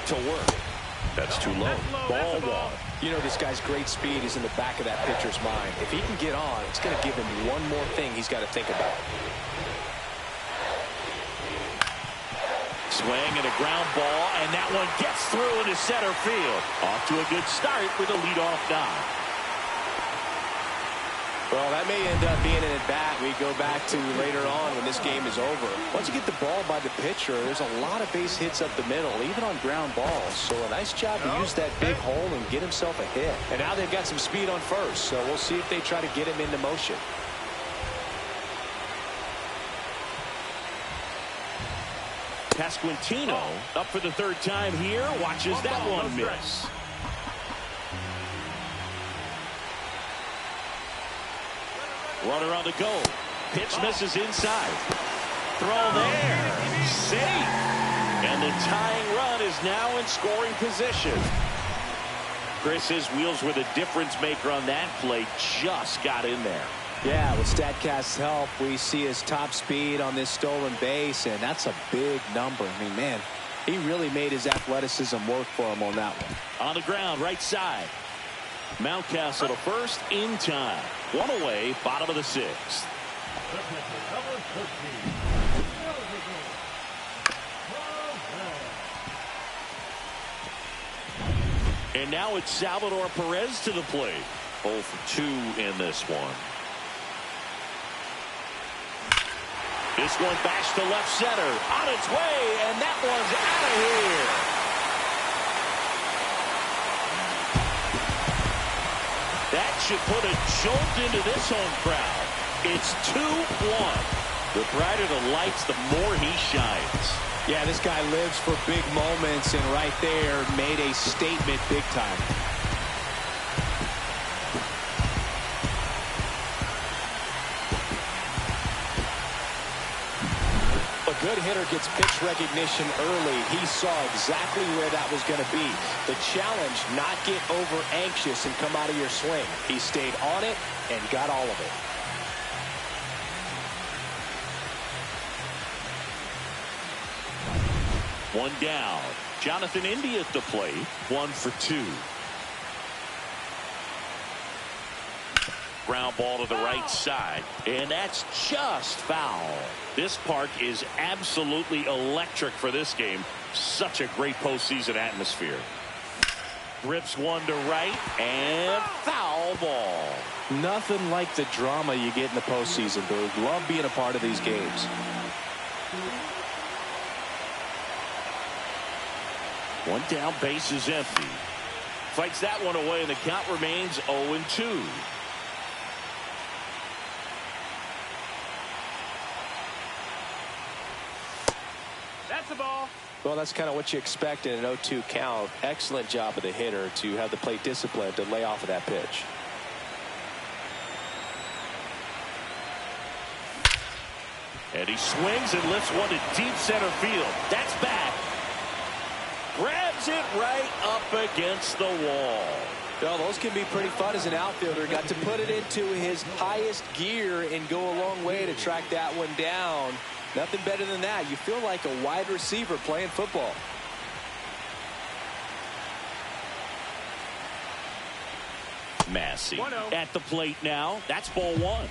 to work. That's too low. Ball one. You know, this guy's great speed is in the back of that pitcher's mind. If he can get on, it's going to give him one more thing he's got to think about. Swing and a ground ball, and that one gets through into center field. Off to a good start with a leadoff knock. Well, that may end up being an at-bat we go back to later on when this game is over. Once you get the ball by the pitcher, there's a lot of base hits up the middle, even on ground balls. So a nice job to use that big hole and get himself a hit. And now they've got some speed on first, so we'll see if they try to get him into motion. Pasquantino up for the third time here. Watches that one miss. Runner on the go. Pitch misses inside. Throw there. Safe. And the tying run is now in scoring position. Chris, his wheels were the difference maker on that play. Just got in there. Yeah, with StatCast's help, we see his top speed on this stolen base, and that's a big number. I mean, man, he really made his athleticism work for him on that one. On the ground, right side. Mountcastle to first in time. One away, bottom of the sixth. And now it's Salvador Perez to the plate. 0 for 2 in this one. This one bashed to left center. On its way, and that one's out of here. That should put a jolt into this home crowd. It's 2-1. The brighter the lights, the more he shines. Yeah, this guy lives for big moments, and right there made a statement big time. A good hitter gets pitch recognition early. He saw exactly where that was going to be. The challenge, not get over anxious and come out of your swing. He stayed on it and got all of it. One down. Jonathan India at the plate. 1 for 2. Ground ball to the right side, and that's just foul. This park is absolutely electric for this game. Such a great postseason atmosphere. Rips one to right, and foul ball. Nothing like the drama you get in the postseason, Boog. Love being a part of these games. One down, base is empty. Fights that one away, and the count remains 0-2. That's the ball. Well, that's kind of what you expect in an 0-2 count. Excellent job of the hitter to have the plate discipline to lay off of that pitch. And he swings and lifts one to deep center field. That's back. Grabs it right up against the wall. Well, those can be pretty fun as an outfielder. Got to put it into his highest gear and go a long way to track that one down. Nothing better than that. You feel like a wide receiver playing football. Massey at the plate now. That's ball one.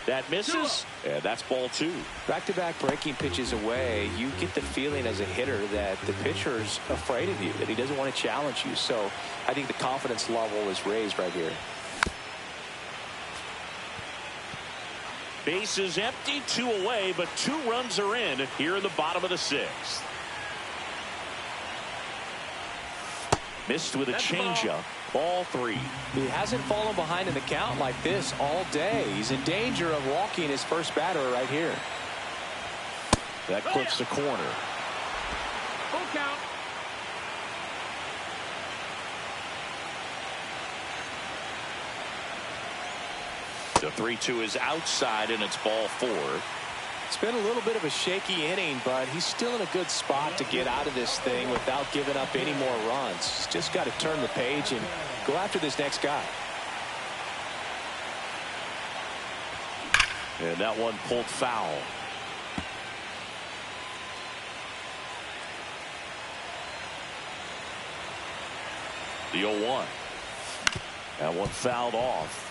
That misses, and that's ball two. Back-to-back breaking pitches away, you get the feeling as a hitter that the pitcher's afraid of you, that he doesn't want to challenge you. So I think the confidence level is raised right here. Base is empty, 2 away, but 2 runs are in here in the bottom of the 6th. Missed with a changeup. Ball 3. He hasn't fallen behind in the count like this all day. He's in danger of walking his first batter right here. That clips the corner. Full count. The 3-2 is outside, and it's ball 4. It's been a little bit of a shaky inning, but he's still in a good spot to get out of this thing without giving up any more runs. He's just got to turn the page and go after this next guy. And that one pulled foul. The 0-1. That one fouled off.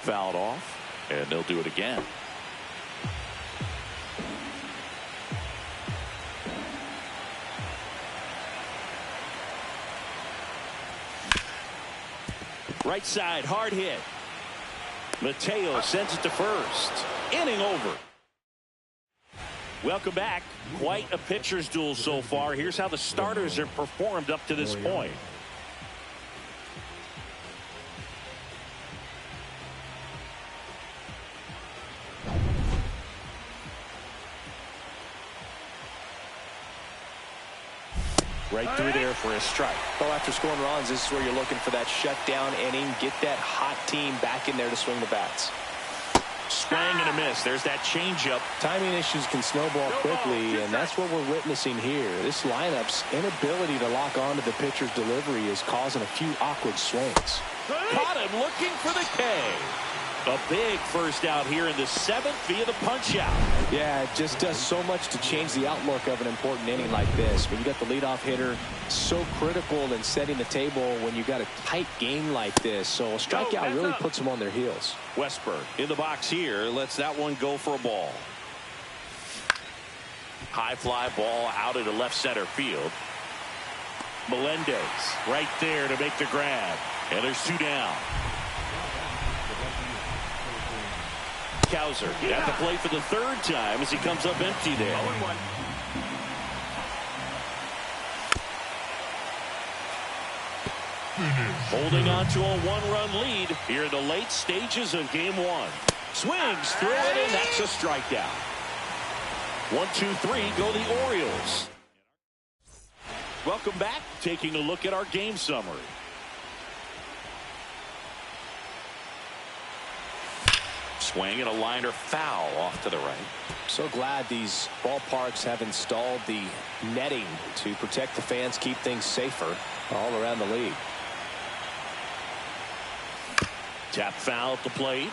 Fouled off, and they'll do it again. Right side, hard hit. Mateo sends it to first. Inning over. Welcome back. Quite a pitcher's duel so far. Here's how the starters have performed up to this point. Right through there for a strike. Well, after scoring runs, this is where you're looking for that shutdown inning. Get that hot team back in there to swing the bats. Swing and a miss. There's that changeup. Timing issues can snowball quickly, and that's what we're witnessing here. This lineup's inability to lock onto the pitcher's delivery is causing a few awkward swings. Caught him looking for the K. A big first out here in the 7th via the punch out. Yeah, it just does so much to change the outlook of an important inning like this. When you got the leadoff hitter, so critical in setting the table when you got a tight game like this. So a strikeout really puts them on their heels. Westburg in the box here, lets that one go for a ball. High fly ball out into left center field. Melendez right there to make the grab. And there's 2 down. Cowser at the plate for the 3rd time as he comes up empty there. 0-1. Holding on to a 1-run lead here in the late stages of game 1. Swings through it, and that's a strikeout. 1-2-3 go the Orioles. Welcome back. Taking a look at our game summary. Swing and a liner foul off to the right. So glad these ballparks have installed the netting to protect the fans, keep things safer all around the league. Tap foul at the plate.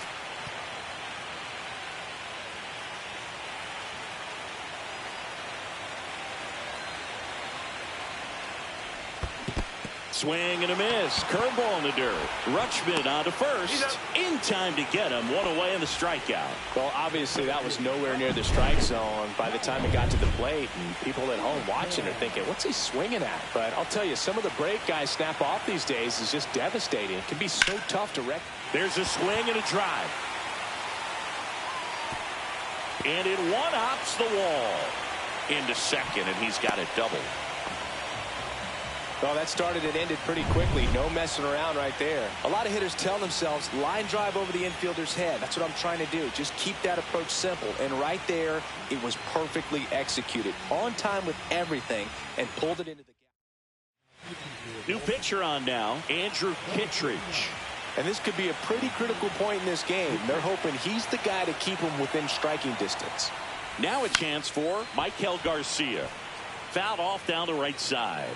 Swing and a miss. Curveball in the dirt. Rutschman on to first. In time to get him. One away in the strikeout. Well, obviously that was nowhere near the strike zone by the time it got to the plate, and people at home watching are thinking, what's he swinging at? But I'll tell you, some of the break guys snap off these days is just devastating. It can be so tough to wreck. There's a swing and a drive. And it one-hops the wall into second, and he's got it double. Well, that started and ended pretty quickly. No messing around right there. A lot of hitters tell themselves, line drive over the infielder's head. That's what I'm trying to do. Just keep that approach simple. And right there, it was perfectly executed. On time with everything, and pulled it into the gap. New pitcher on now, Andrew Kittredge. And this could be a pretty critical point in this game. They're hoping he's the guy to keep them within striking distance. Now a chance for Michael Garcia. Fouled off down the right side.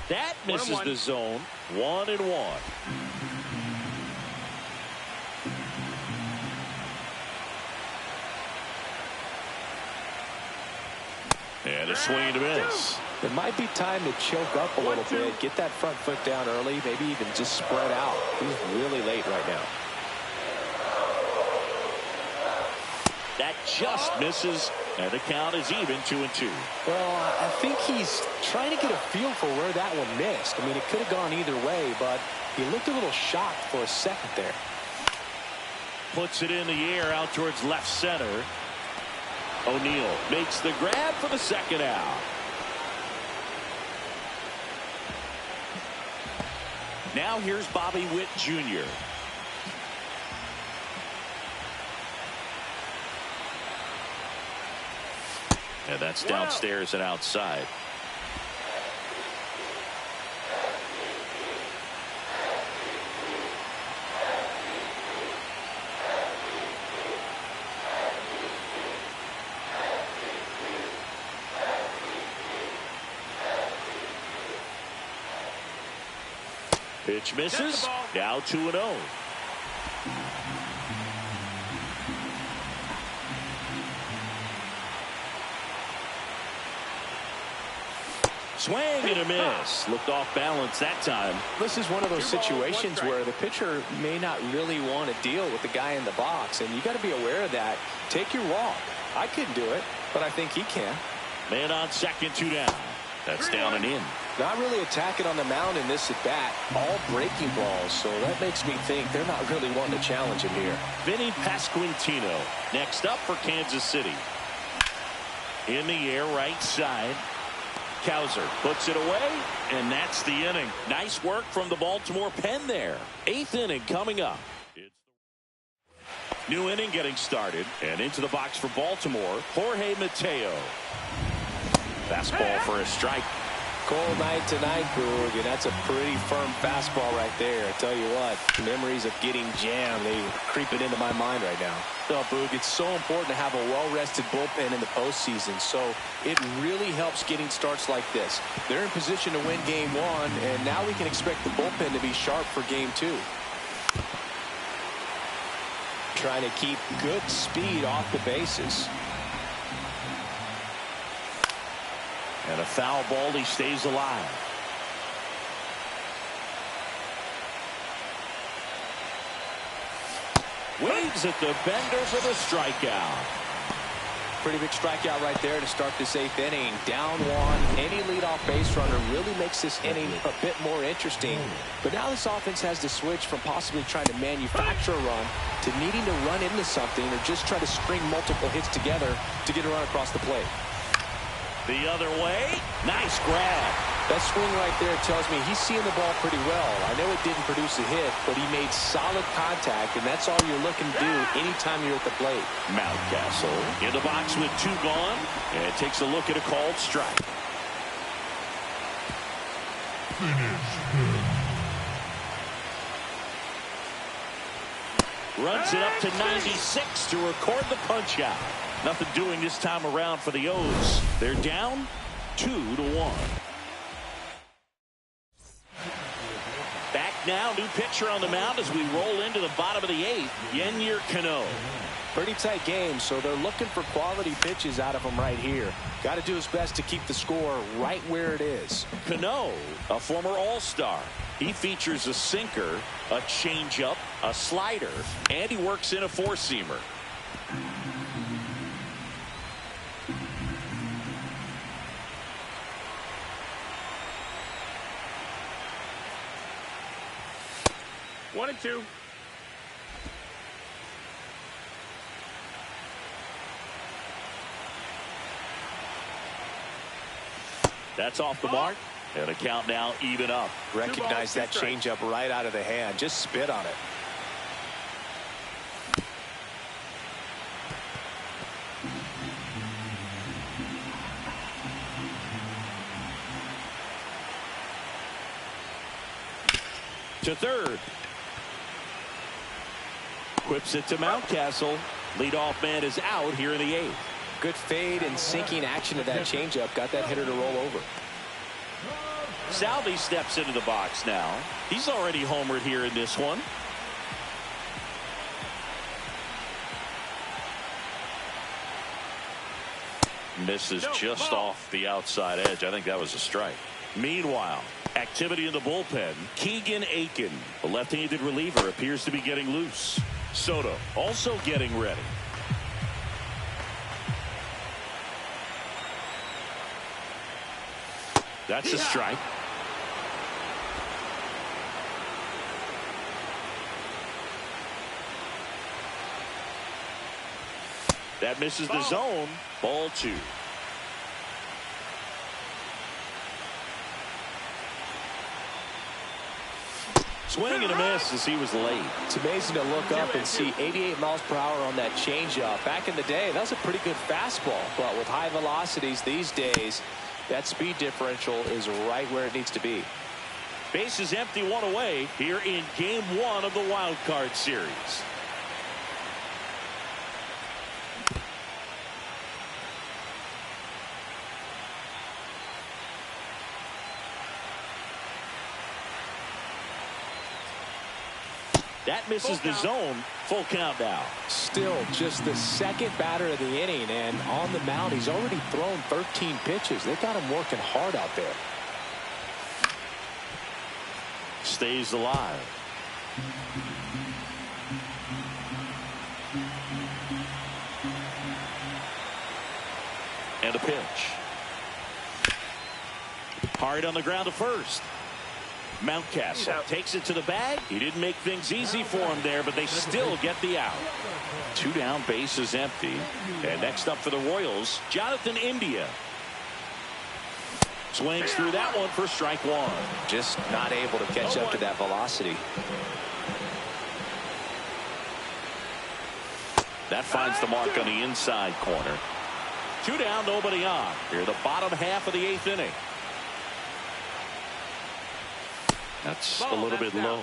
That misses the zone. 1-1. And a swing and a miss. It might be time to choke up a little bit, get that front foot down early, maybe even just spread out. He's really late right now. That just misses, and the count is even 2-2. Well, I think he's trying to get a feel for where that one missed. I mean, it could have gone either way, but he looked a little shocked for a second there. Puts it in the air out towards left center. O'Neill makes the grab for the second out. Now here's Bobby Witt Jr. And that's downstairs and outside. Pitch misses. Now 2-0. Swing and a miss. Looked off balance that time. This is one of those situations where the pitcher may not really want to deal with the guy in the box, and you got to be aware of that. Take your walk. I couldn't do it, but I think he can. Man on second, 2 down. That's down and in. Not really attacking on the mound in this at bat. All breaking balls, so that makes me think they're not really wanting to challenge him here. Vinny Pasquantino next up for Kansas City. In the air, right side. Cowser puts it away, and that's the inning. Nice work from the Baltimore pen there. 8th inning coming up. New inning getting started, and into the box for Baltimore, Jorge Mateo. Fastball for a strike. Cold night tonight, Boog, and that's a pretty firm fastball right there. I tell you what, memories of getting jammed, they creeping into my mind right now. Oh, Boog, it's so important to have a well-rested bullpen in the postseason, so it really helps getting starts like this. They're in position to win Game 1, and now we can expect the bullpen to be sharp for Game 2. Trying to keep good speed off the bases. And a foul ball, he stays alive. Waves at the bender for the strikeout. Pretty big strikeout right there to start this 8th inning. Down 1. Any leadoff base runner really makes this inning a bit more interesting. But now this offense has to switch from possibly trying to manufacture a run to needing to run into something or just try to string multiple hits together to get a run across the plate. The other way. Nice grab. That swing right there tells me he's seeing the ball pretty well. I know it didn't produce a hit, but he made solid contact, and that's all you're looking to do anytime you're at the plate. Mountcastle in the box with 2 gone, and takes a look at a called strike. Runs it up to 96 to record the punch out. Nothing doing this time around for the O's. They're down 2-1. Back now, new pitcher on the mound as we roll into the bottom of the 8th. Yennier Cano. Pretty tight game, so they're looking for quality pitches out of him right here. Got to do his best to keep the score right where it is. Cano, a former All-Star. He features a sinker, a changeup, a slider, and he works in a 4-seamer. One and two. That's off the mark, and a count now even up. Recognize that changeup right out of the hand. Just spit on it. To third. Quips it to Mountcastle. Leadoff man is out here in the 8th. Good fade and sinking action of that changeup. Got that hitter to roll over. Salvi steps into the box now. He's already homered here in this one. Misses just off the outside edge. I think that was a strike. Meanwhile, activity in the bullpen. Keegan Aiken, the left-handed reliever, appears to be getting loose. Soto also getting ready. That's a strike. That misses the zone. Ball 2. Swing and a miss as he was late. It's amazing to look up and see 88 miles per hour on that changeup. Back in the day, that was a pretty good fastball. But with high velocities these days, that speed differential is right where it needs to be. Base is empty, 1 away here in Game 1 of the Wild Card Series. That misses the zone. Full count now. Still just the second batter of the inning, and on the mound, he's already thrown 13 pitches. They got him working hard out there. Stays alive. And a pitch. Hard on the ground to first. Mountcastle takes it to the bag. He didn't make things easy for him there, but they still get the out. 2 down, base is empty. And next up for the Royals, Jonathan India. Swings through that one for strike 1. Just not able to catch up to that velocity. That finds the mark on the inside corner. 2 down, nobody on. Here, the bottom half of the 8th inning. That's a little bit low.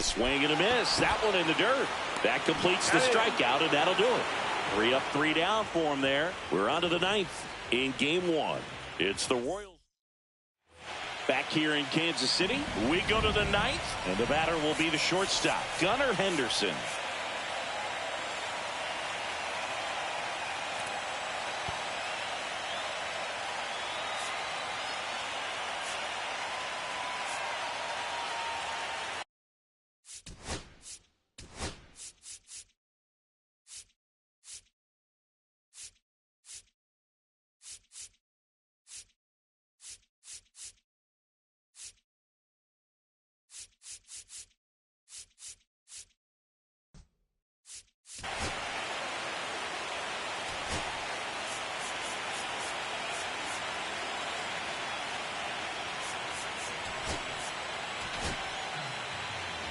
Swing and a miss. That one in the dirt. That completes the strikeout, and that'll do it. 3 up, 3 down for him there. We're on to the 9th in game 1. It's the Royals. Back here in Kansas City, we go to the 9th, and the batter will be the shortstop, Gunnar Henderson.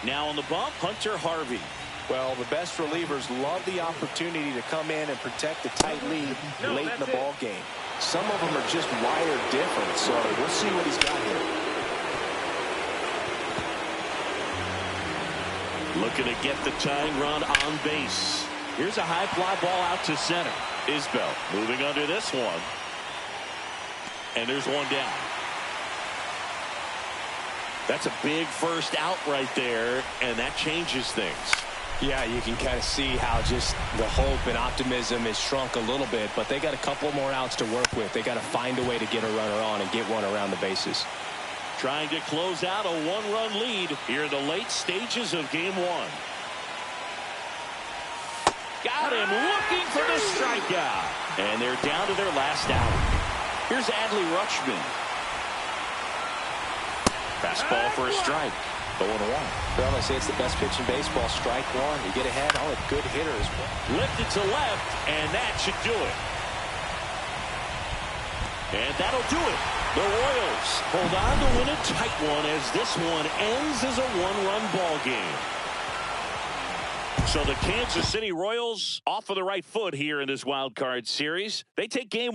Now on the bump, Hunter Harvey. Well, the best relievers love the opportunity to come in and protect the tight lead late in the ball game. Some of them are just wired different, so we'll see what he's got here. Looking to get the tying run on base. Here's a high fly ball out to center. Isbell moving under this one. And there's one down. That's a big first out right there, and that changes things. Yeah, you can kind of see how just the hope and optimism is shrunk a little bit, but they got a couple more outs to work with. They got to find a way to get a runner on and get one around the bases. Trying to close out a 1-run lead here in the late stages of game 1. Got him looking for the strikeout. And they're down to their last out. Here's Adley Rutschman. Fastball for a strike. 0-1. Well, I say it's the best pitch in baseball. Strike 1. You get ahead. All a good hitter as well. Lifted to left, and that should do it. And that'll do it. The Royals hold on to win a tight one as this one ends as a 1-run ball game. So the Kansas City Royals off of the right foot here in this wild card series. They take game